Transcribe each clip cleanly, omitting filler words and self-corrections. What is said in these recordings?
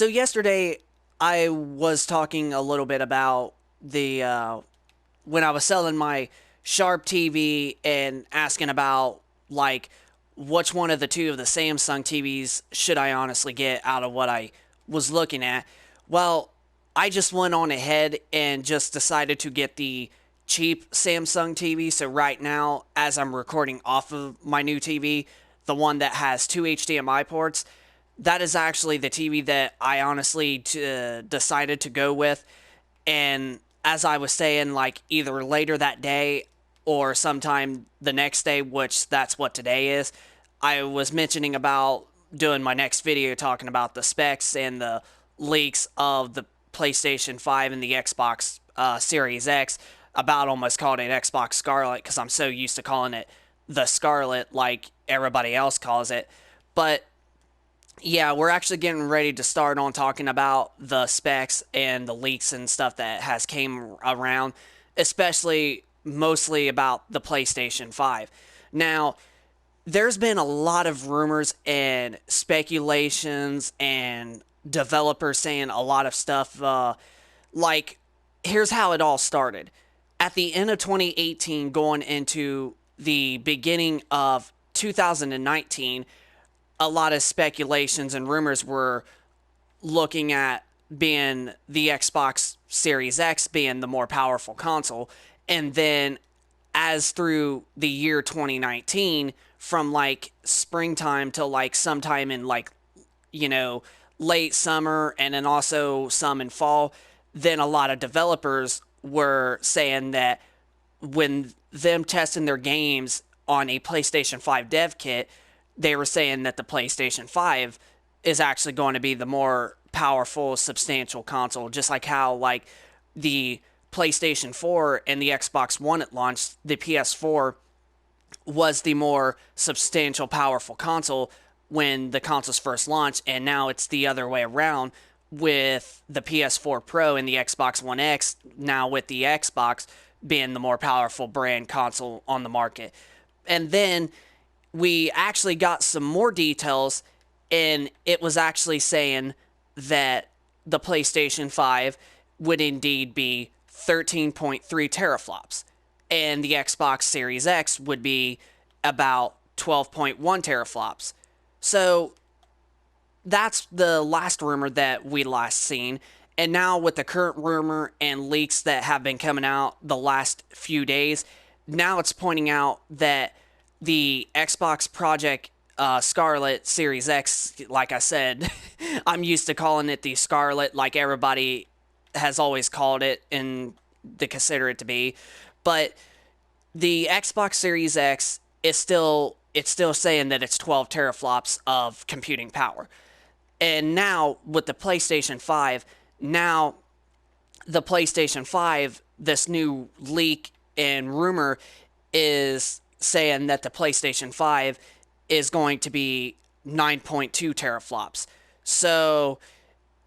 So yesterday I was talking a little bit about the when I was selling my Sharp TV and asking about like which one of the two of the Samsung TVs should I honestly get out of what I was looking at. Well, I just went on ahead and just decided to get the cheap Samsung TV. So right now, as I'm recording off of my new TV, the one that has two HDMI ports, that is actually the TV that I honestly decided to go with. And as I was saying, like either later that day or sometime the next day, which that's what today is, I was mentioning about doing my next video talking about the specs and the leaks of the PlayStation 5 and the Xbox Series X. About almost called it Xbox Scarlet because I'm so used to calling it the Scarlet like everybody else calls it. But yeah, we're actually getting ready to start on talking about the specs and the leaks and stuff that has came around, especially mostly about the PlayStation 5. Now, there's been a lot of rumors and speculations and developers saying a lot of stuff. Like, here's how it all started. At the end of 2018, going into the beginning of 2019, a lot of speculations and rumors were looking at being the Xbox Series X being the more powerful console. And then as through the year 2019, from like springtime till like sometime in like, you know, late summer and then also some in fall, then a lot of developers were saying that when them testing their games on a PlayStation 5 dev kit, they were saying that the PlayStation 5 is actually going to be the more powerful, substantial console, just like how like the PlayStation 4 and the Xbox One at launch, the PS4 was the more substantial, powerful console when the consoles first launched, and now it's the other way around with the PS4 Pro and the Xbox One X, now with the Xbox being the more powerful brand console on the market. And then we actually got some more details, and it was actually saying that the PlayStation 5 would indeed be 13.3 teraflops, and the Xbox Series X would be about 12.1 teraflops. So that's the last rumor that we last seen. And now with the current rumor and leaks that have been coming out the last few days, now it's pointing out that the Xbox Project Scarlet Series X, like I said, I'm used to calling it the Scarlet like everybody has always called it and they consider it to be. But the Xbox Series X is still saying that it's 12 teraflops of computing power. And now with the PlayStation 5, now the PlayStation 5, this new leak and rumor is saying that the PlayStation 5 is going to be 9.2 teraflops. So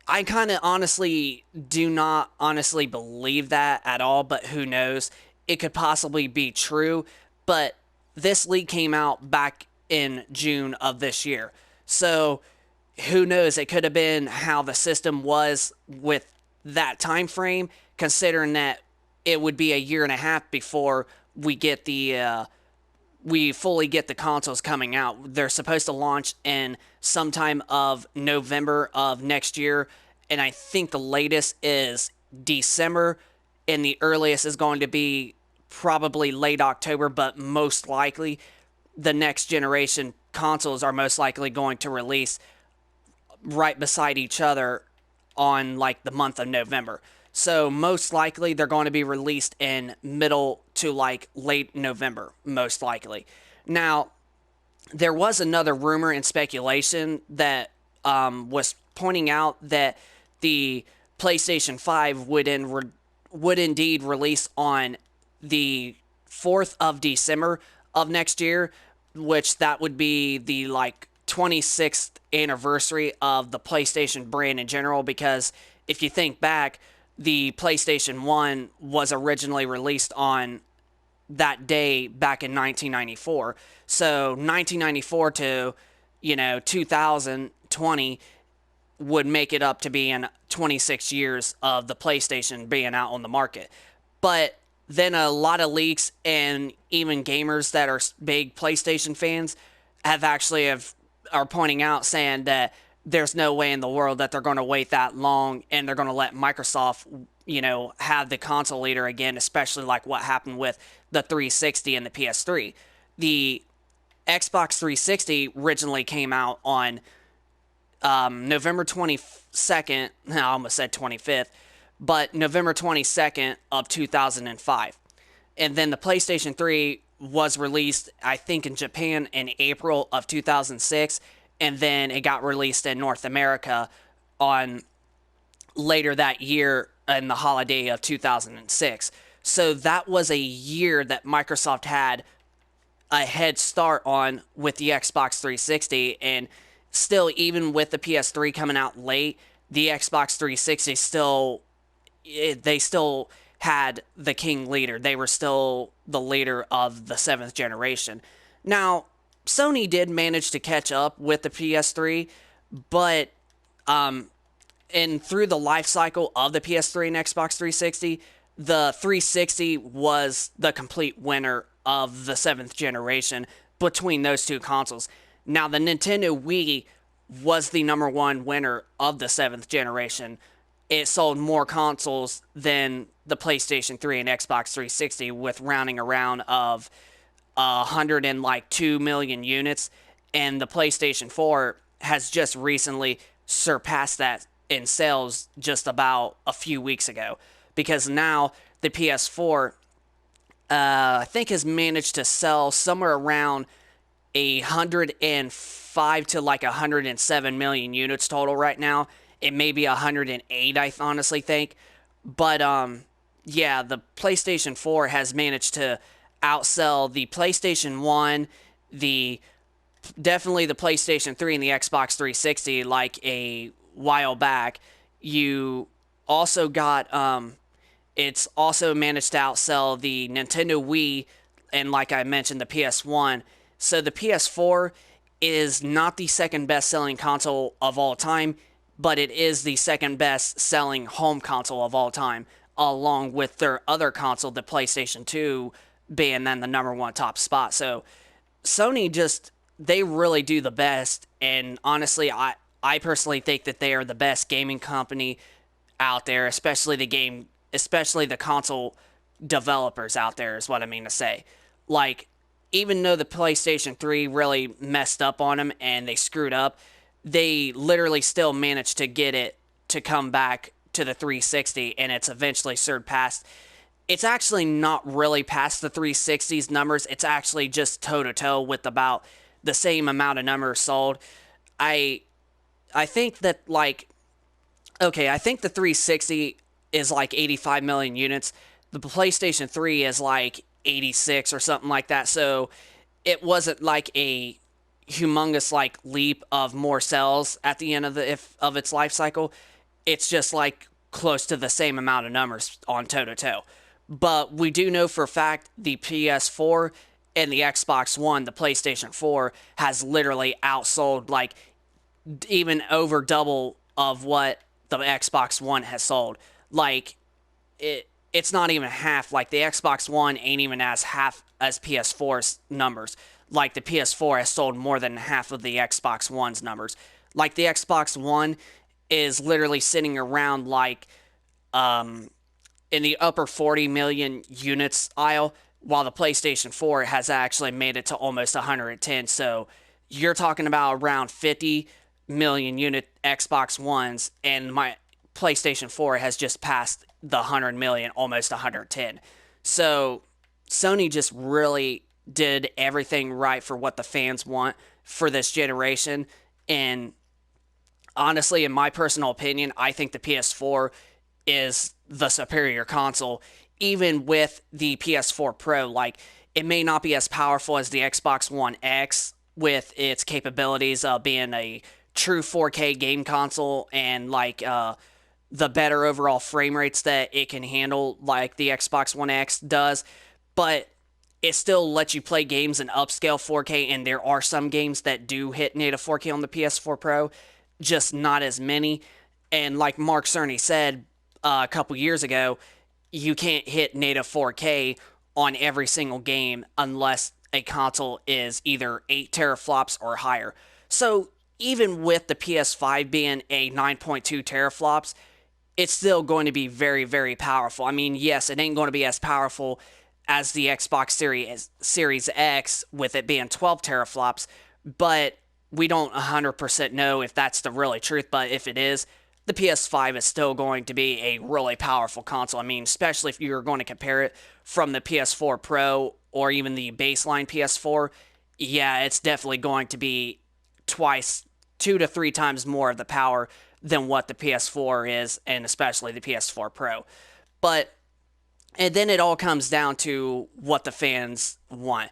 I kind of honestly do not honestly believe that at all, but who knows? It could possibly be true, but this leak came out back in June of this year. So who knows? It could have been how the system was with that time frame, considering that it would be a year and a half before we get we fully get the consoles coming out. They're supposed to launch in sometime of November of next year, and I think the latest is December, and the earliest is going to be probably late October, but most likely the next generation consoles are most likely going to release right beside each other on like the month of November. So most likely they're going to be released in middle to like late November, most likely. Now, there was another rumor and speculation that was pointing out that the PlayStation 5 would indeed release on the 4th of December of next year, which that would be the like 26th anniversary of the PlayStation brand in general, because if you think back, the PlayStation 1 was originally released on that day back in 1994. So 1994 to, 2020, would make it up to being 26 years of the PlayStation being out on the market. But then a lot of leaks and even gamers that are big PlayStation fans are pointing out, saying that there's no way in the world that they're going to wait that long and they're going to let Microsoft, have the console leader again, especially like what happened with the 360 and the PS3. The Xbox 360 originally came out on November 22nd. I almost said 25th, but November 22nd of 2005. And then the PlayStation 3 was released, I think, in Japan in April of 2006, and then it got released in North America on later that year in the holiday of 2006. So that was a year that Microsoft had a head start on with the Xbox 360, and still, even with the PS3 coming out late, the Xbox 360 they still had the king leader. They were still the leader of the 7th generation. Now, Sony did manage to catch up with the PS3, but and through the life cycle of the PS3 and Xbox 360, the 360 was the complete winner of the 7th generation between those two consoles. Now, the Nintendo Wii was the number one winner of the 7th generation. It sold more consoles than the PlayStation 3 and Xbox 360, with rounding around of 102 million units. And the PlayStation 4 has just recently surpassed that in sales just about a few weeks ago. Because now the PS4, I think, has managed to sell somewhere around 105 to like 107 million units total right now. It may be 108, I honestly think. But yeah, the PlayStation 4 has managed to outsell the PlayStation 1, definitely the PlayStation 3 and the Xbox 360 like a while back. You also got it's also managed to outsell the Nintendo Wii and, like I mentioned, the PS1. So the PS4 is not the second best selling console of all time, but it is the second best selling home console of all time, along with their other console, the PlayStation 2, being then the number one top spot. So Sony they really do the best, and honestly, I personally think that they are the best gaming company out there, especially the console developers out there, is what I mean to say. Like, even though the PlayStation 3 really messed up on them and they screwed up, they literally still managed to get it to come back to the 360, and it's eventually surpassed. It's actually not really past the 360's numbers. It's actually just toe-to-toe with about the same amount of numbers sold. I think that, like, okay, I think the 360 is like 85 million units. The PlayStation 3 is like 86 or something like that. So it wasn't like a humongous like leap of more sales at the end of its life cycle. It's just like close to the same amount of numbers on toe-to-toe. But we do know for a fact the PS4 and the Xbox One, the PlayStation 4, has literally outsold, like, even over double of what the Xbox One has sold. Like, it's not even half. Like, the Xbox One ain't even as half as PS4's numbers. Like, the PS4 has sold more than half of the Xbox One's numbers. Like, the Xbox One is literally sitting around, like, in the upper 40 million units aisle, while the PlayStation 4 has actually made it to almost 110. So you're talking about around 50 million unit Xbox Ones, and my PlayStation 4 has just passed the 100 million, almost 110. So Sony just really did everything right for what the fans want for this generation. And honestly, in my personal opinion, I think the PS4 is the superior console, even with the PS4 Pro. Like, it may not be as powerful as the Xbox One X with its capabilities of being a true 4K game console and like the better overall frame rates that it can handle like the Xbox One X does, but it still lets you play games in upscale 4K, and there are some games that do hit native 4K on the PS4 Pro. just not as many. And like Mark Cerny said a couple years ago, you can't hit native 4K on every single game unless a console is either 8 teraflops or higher. So even with the PS5 being a 9.2 teraflops, it's still going to be very, very powerful. I mean, yes, it ain't going to be as powerful as the Xbox Series X with it being 12 teraflops, but we don't 100% know if that's the really truth. But if it is, the PS5 is still going to be a really powerful console. I mean, especially if you're going to compare it from the PS4 Pro or even the baseline PS4, yeah, it's definitely going to be twice, 2 to 3 times more of the power than what the PS4 is, and especially the PS4 Pro. But and then it all comes down to what the fans want.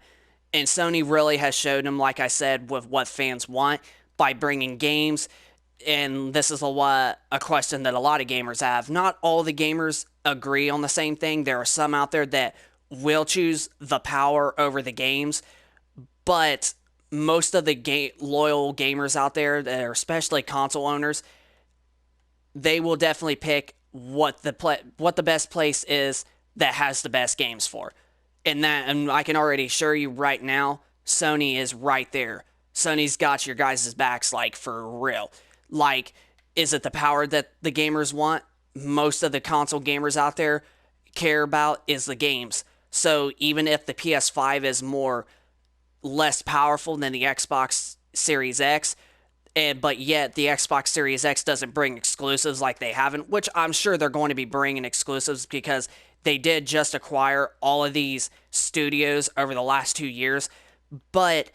And Sony really has showed them, like I said, with what fans want by bringing games. And this is a question that a lot of gamers have. Not all the gamers agree on the same thing. There are some out there that will choose the power over the games, but most of the loyal gamers out there, that are especially console owners, they will definitely pick what the best place is that has the best games for. And I can already assure you right now, Sony is right there. Sony's got your guys' backs, like, for real. Like, is it the power that the gamers want? Most of the console gamers out there care about is the games. So even if the PS5 is less powerful than the Xbox Series X, but yet the Xbox Series X doesn't bring exclusives like they haven't, which I'm sure they're going to be bringing exclusives because they did just acquire all of these studios over the last 2 years. But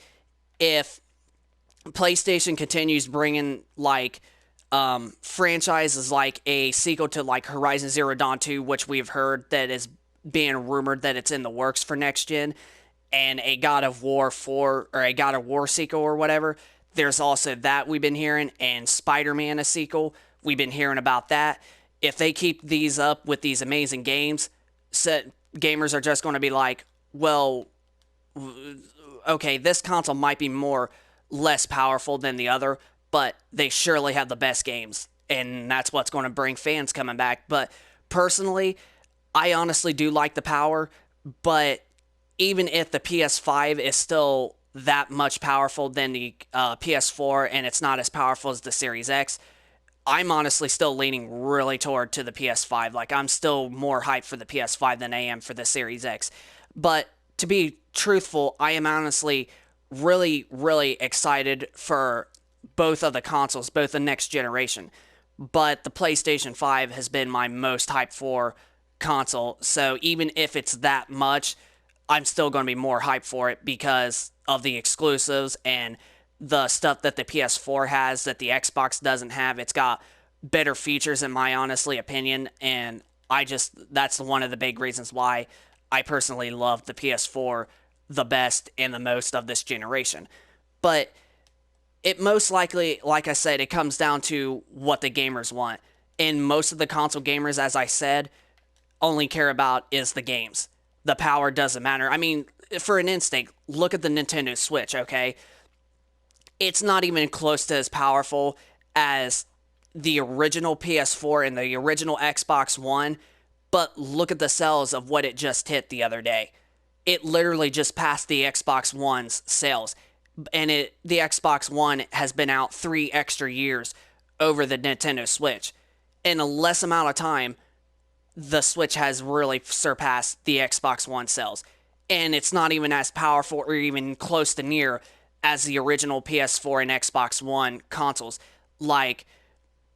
if PlayStation continues bringing like franchises like a sequel to like Horizon Zero Dawn 2, which we've heard that is being rumored that it's in the works for next gen, and a God of War 4 or a God of War sequel or whatever. There's also that we've been hearing, and Spider-Man a sequel. We've been hearing about that. If they keep these up with these amazing games, gamers are just going to be like, well, okay, this console might be less powerful than the other, but they surely have the best games, and that's what's going to bring fans coming back. But personally, I honestly do like the power, but even if the PS5 is still that much powerful than the PS4 and it's not as powerful as the Series X, I'm honestly still leaning really toward to the PS5. Like, I'm still more hyped for the PS5 than I am for the Series X. But to be truthful, I am honestly really, really excited for both of the consoles, both the next generation. But the PlayStation 5 has been my most hyped for console. So even if it's that much, I'm still going to be more hyped for it because of the exclusives and the stuff that the PS4 has that the Xbox doesn't have. It's got better features in my honestly opinion, and that's one of the big reasons why I personally love the PS4 the best and the most of this generation. But it most likely, like I said, it comes down to what the gamers want. And most of the console gamers, as I said, only care about is the games. The power doesn't matter. I mean, for an instinct, look at the Nintendo Switch, okay? It's not even close to as powerful as the original PS4 and the original Xbox One, but look at the sales of what it just hit the other day. It literally just passed the Xbox One's sales, and the Xbox One has been out 3 extra years over the Nintendo Switch. In a less amount of time, the Switch has really surpassed the Xbox One sales. And it's not even as powerful or even close to near as the original PS4 and Xbox One consoles. Like,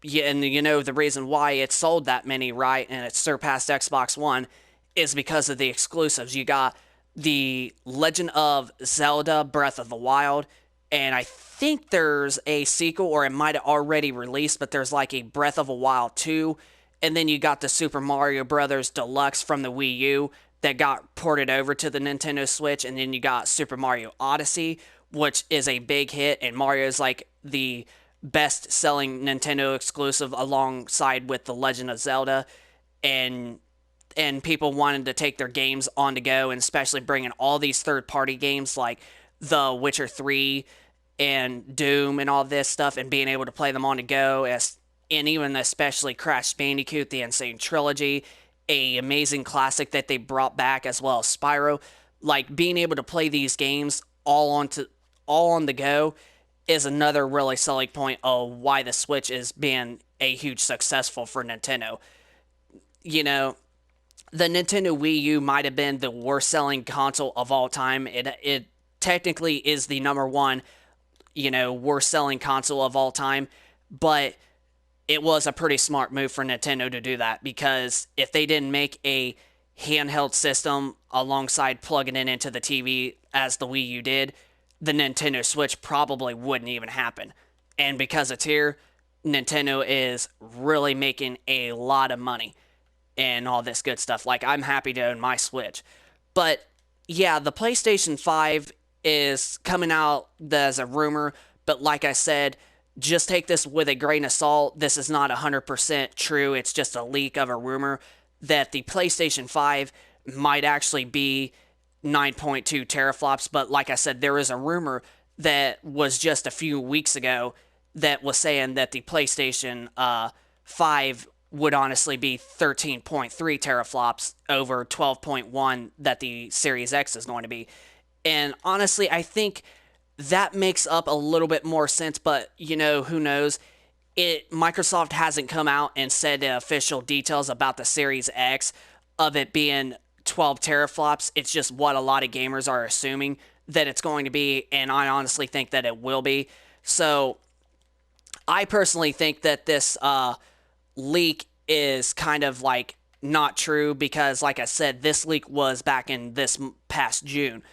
yeah, and you know the reason why it sold that many, right, and it surpassed Xbox One is because of the exclusives. You got the Legend of Zelda Breath of the Wild, and I think there's a sequel, or it might have already released, but there's like a Breath of the Wild 2, and then you got the Super Mario Brothers Deluxe from the Wii U that got ported over to the Nintendo Switch, and then you got Super Mario Odyssey, which is a big hit, and Mario's like the best-selling Nintendo exclusive alongside with The Legend of Zelda, and people wanted to take their games on to go, and especially bringing all these third-party games like The Witcher 3 and Doom and all this stuff, and being able to play them on the go, and even especially Crash Bandicoot, the Insane Trilogy, a amazing classic that they brought back, as well as Spyro. Like, being able to play these games all on the go is another really selling point of why the Switch is being a huge successful for Nintendo. You know, the Nintendo Wii U might have been the worst selling console of all time. It technically is the number one, worst selling console of all time, but it was a pretty smart move for Nintendo to do that, because if they didn't make a handheld system alongside plugging it into the TV as the Wii U did, the Nintendo Switch probably wouldn't even happen. And because it's here, Nintendo is really making a lot of money and all this good stuff. Like, I'm happy to own my Switch. But yeah, the PlayStation 5 is coming out as a rumor, but like I said, just take this with a grain of salt. This is not 100% true. It's just a leak of a rumor that the PlayStation 5 might actually be 9.2 teraflops. But like I said, there is a rumor that was just a few weeks ago that was saying that the PlayStation 5 would honestly be 13.3 teraflops over 12.1 that the Series X is going to be. And honestly, I think that makes up a little bit more sense, but who knows? Microsoft hasn't come out and said the official details about the Series X of it being 12 teraflops. It's just what a lot of gamers are assuming that it's going to be, and I honestly think that it will be. So I personally think that this leak is kind of like not true, because like I said, this leak was back in this past June,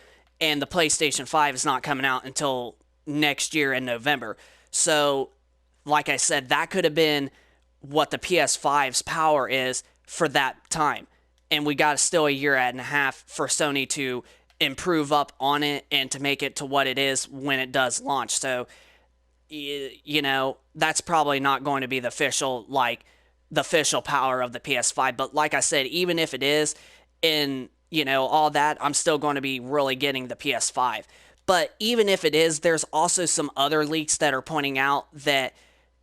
and the PlayStation 5 is not coming out until next year in November. So like I said, that could have been what the PS5's power is for that time. And we got still a year and a half for Sony to improve up on it and to make it to what it is when it does launch. So, that's probably not going to be the official power of the PS5. But like I said, even if it is, in all that, I'm still going to be really getting the PS5. But even if it is, there's also some other leaks that are pointing out that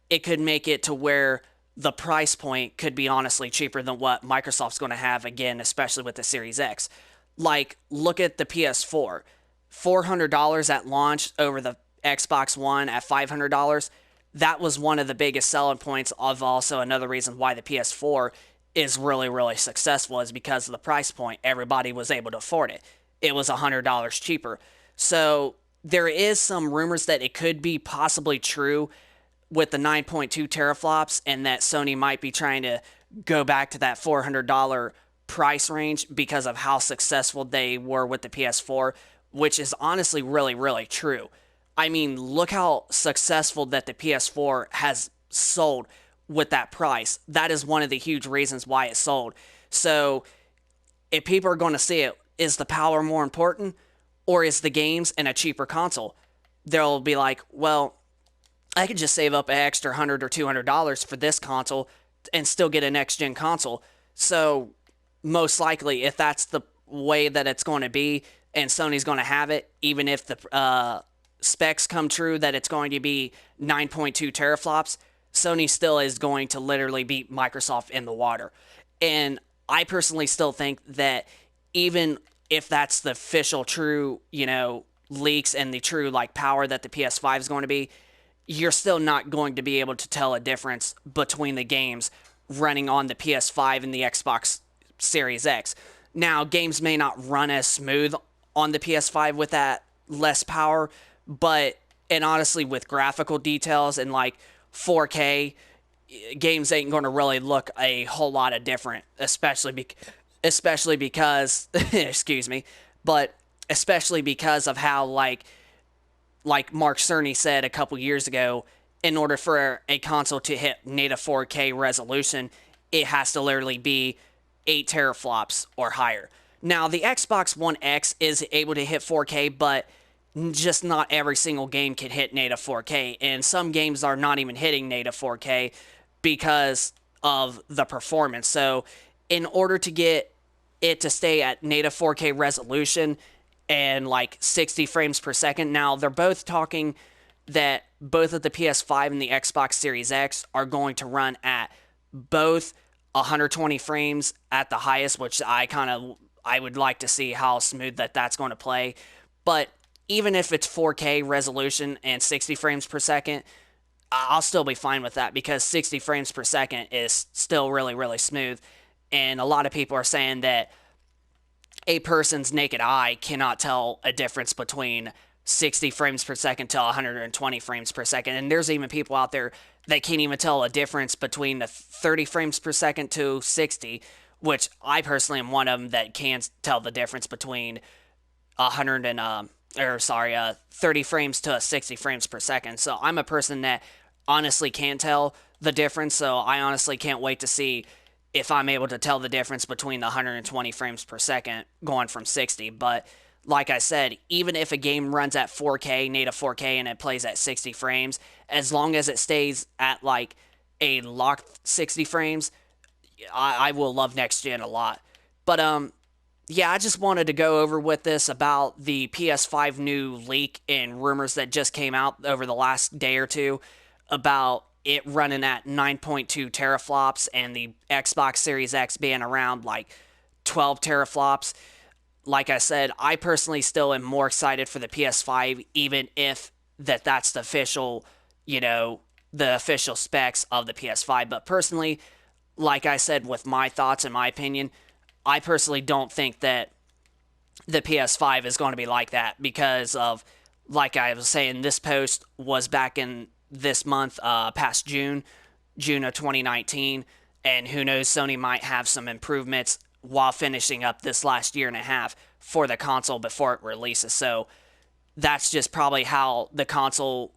it could make it to where the price point could be honestly cheaper than what Microsoft's going to have, again, especially with the Series X. Like, look at the PS4. $400 at launch over the Xbox One at $500. That was one of the biggest selling points of also another reason why the PS4 is really, really successful, is because of the price point. Everybody was able to afford it. It was $100 cheaper. So there is some rumors that it could be possibly true with the 9.2 teraflops, and that Sony might be trying to go back to that $400 price range because of how successful they were with the PS4, which is honestly really, really true. I mean, look how successful that the PS4 has sold with that price. That is one of the huge reasons why it sold. So if people are going to see it, is the power more important, or is the games and a cheaper console? They'll be like, well, I could just save up an extra $100 or $200 for this console and still get a next-gen console. So most likely, if that's the way that it's going to be and Sony's going to have it, even if the specs come true that it's going to be 9.2 teraflops, Sony still is going to literally beat Microsoft in the water. And I personally still think that even if that's the official true, leaks and the true power that the PS5 is going to be, you're still not going to be able to tell a difference between the games running on the PS5 and the Xbox Series X. Now, games may not run as smooth on the PS5 with that less power, and honestly, with graphical details and 4K, games ain't going to really look a whole lot of different, especially because, excuse me, but especially because of how, like Mark Cerny said a couple years ago, in order for a console to hit native 4K resolution, it has to literally be 8 teraflops or higher. Now, the Xbox One X is able to hit 4K, but just not every single game can hit native 4K, and some games are not even hitting native 4K because of the performance. So in order to get it to stay at native 4K resolution and 60 frames per second, now they're both talking that both of the PS5 and the Xbox Series X are going to run at both 120 frames at the highest, which I would like to see how smooth that's going to play. But even if it's 4K resolution and 60 frames per second, I'll still be fine with that because 60 frames per second is still really, really smooth. And a lot of people are saying that a person's naked eye cannot tell a difference between 60 frames per second to 120 frames per second. And there's even people out there that can't even tell a difference between the 30 frames per second to 60, which I personally am one of them that can tell the difference between 30 frames to 60 frames per second. So I'm a person that honestly can't tell the difference. So I honestly can't wait to see if I'm able to tell the difference between the 120 frames per second going from 60. But like I said, even if a game runs at 4K, native 4K, and it plays at 60 frames, as long as it stays at like a locked 60 frames, I will love next gen a lot. But yeah, I just wanted to go over with this about the PS5 new leak and rumors that just came out over the last day or two about it running at 9.2 teraflops and the Xbox Series X being around like 12 teraflops. Like I said, I personally still am more excited for the PS5, even if that's the official, the official specs of the PS5. But personally, like I said, with my thoughts and my opinion, I personally don't think that the PS5 is going to be like that because of, like I was saying, this post was back in this month, past June of 2019, and who knows, Sony might have some improvements while finishing up this last year and a half for the console before it releases. So that's just probably how the console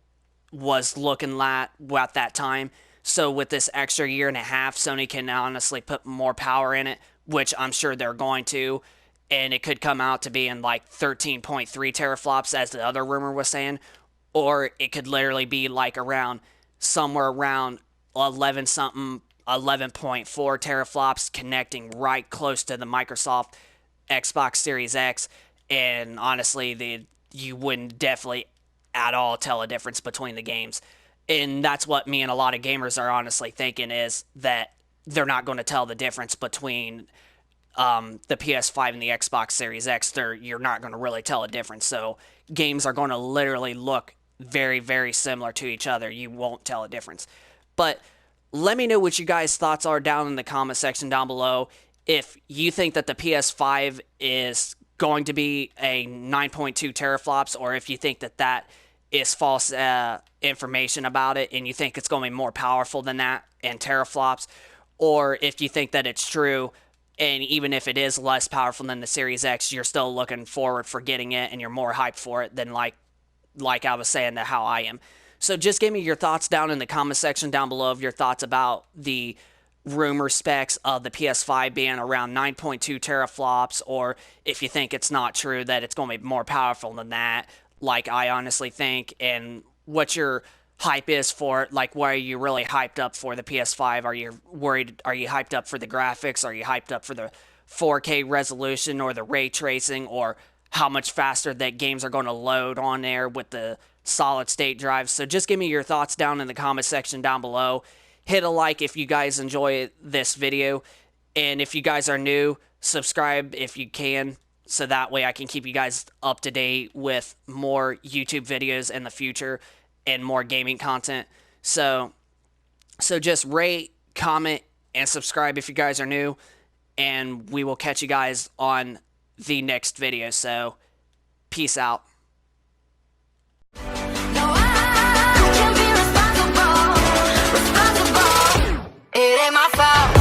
was looking at that time. So with this extra year and a half, Sony can honestly put more power in it, which I'm sure they're going to, and it could come out to be in like 13.3 teraflops, as the other rumor was saying, or it could literally be like somewhere around 11.4 teraflops, connecting right close to the Microsoft Xbox Series X. And honestly, you wouldn't definitely at all tell a difference between the games. And that's what me and a lot of gamers are honestly thinking, is that they're not going to tell the difference between the PS5 and the Xbox Series X. You're not going to really tell a difference. So games are going to literally look very, very similar to each other. You won't tell a difference. But let me know what you guys' thoughts are down in the comment section down below. If you think that the PS5 is going to be a 9.2 teraflops, or if you think that is false information about it, and you think it's going to be more powerful than that in teraflops, or if you think that it's true, and even if it is less powerful than the Series X, you're still looking forward for getting it, and you're more hyped for it than like I was saying that how I am. So just give me your thoughts down in the comment section down below of your thoughts about the rumor specs of the PS5 being around 9.2 teraflops, or if you think it's not true, that it's going to be more powerful than that, like I honestly think, and what your hype is for it. Like, why are you really hyped up for the PS5? Are you worried? Are you hyped up for the graphics? Are you hyped up for the 4K resolution or the ray tracing, or how much faster that games are going to load on there with the solid state drives? So just give me your thoughts down in the comment section down below. Hit a like if you guys enjoy this video, and if you guys are new, subscribe if you can, so that way I can keep you guys up to date with more YouTube videos in the future and more gaming content. So just rate, comment, and subscribe if you guys are new, and we will catch you guys on the next video. So peace out. No, I can be responsible. It ain't my fault.